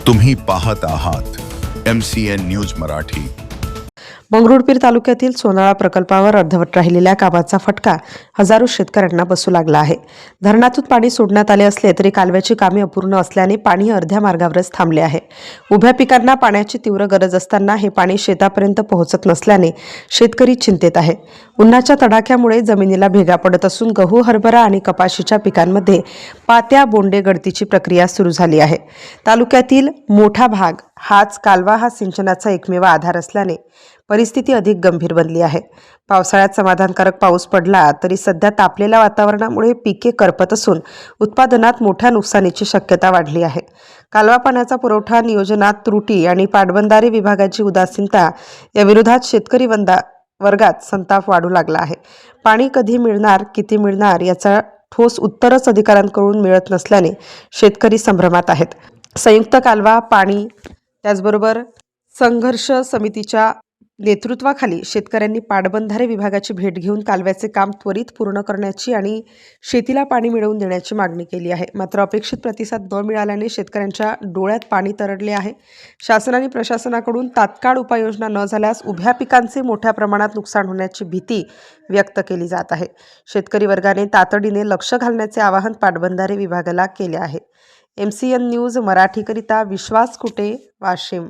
तुम्ही पाहत आहात MCN न्यूज मराठी। मंगरुळपीर तालुक्यातील सोनाळा प्रकल्पावर अर्धवट राहिलेल्या कामाचा फटका हजारो शेतकऱ्यांना बसू लागला आहे। धरणातून पाणी सोडण्यात आले असले तरी कालव्याची कामे अपूर्ण असल्याने पाणी अर्ध्या मार्गावरच थांबले आहे। उभ्या पिकांना पाण्याची तीव्र गरज असताना हे पाणी शेतापर्यंत पोहोचत नसल्याने शेतकरी चिंतेत आहे। उन्हाच्या तडाख्यामुळे जमिनीला भेगा पडत असून गहू, हरभरा आणि कपाशीच्या पिकांमध्ये पात्या बोंडे गळतीची प्रक्रिया सुरू झाली आहे। तालुक्यातील मोठा भाग हाच कालवा हा सिंचनाचा एकमेव आधार असल्याने परिस्थिती अधिक गंभीर बनली आहे। पावसाळ्यात समाधानकारक पाऊस पडला तरी सध्या तापलेल्या वातावरणामुळे पिके करपत असून उत्पादनात मोठ्या नुकसानीची शक्यता वाढली आहे। कालवा पाण्याचा पुरवठा नियोजनात त्रुटी आणि पाटबंधारे विभागाची उदासीनता या विरोधात शेतकरी वर्गात संताप वाढू लागला आहे। पाणी कधी मिळणार, किती मिळणार याचा ठोस उत्तरच अधिकाऱ्यांकडून मिळत नसल्याने शेतकरी संभ्रमात आहेत। संयुक्त कालवा पाणी त्याचबरोबर संघर्ष समितीच्या नेतृत्वाखाली शेतकऱ्यांनी पाटबंधारे विभागाची भेट घेऊन कालव्याचे काम त्वरित पूर्ण करण्याची आणि शेतीला पाणी मिळवून देण्याची मागणी केली आहे। मात्र अपेक्षित प्रतिसाद न मिळाल्याने शेतकऱ्यांच्या डोळ्यात पाणी तरळले आहे। शासन आणि प्रशासनाकडून तात्काळ उपाययोजना न झाल्यास उभ्या पिकांचे मोठ्या प्रमाणात नुकसान होण्याची भीती व्यक्त केली जात आहे। शेतकरी वर्गाने तातडीने लक्ष घालण्याचे आवाहन पाटबंधारे विभागाला केले आहे। MCN न्यूज मराठीकरिता विश्वास कुटे, वाशिम।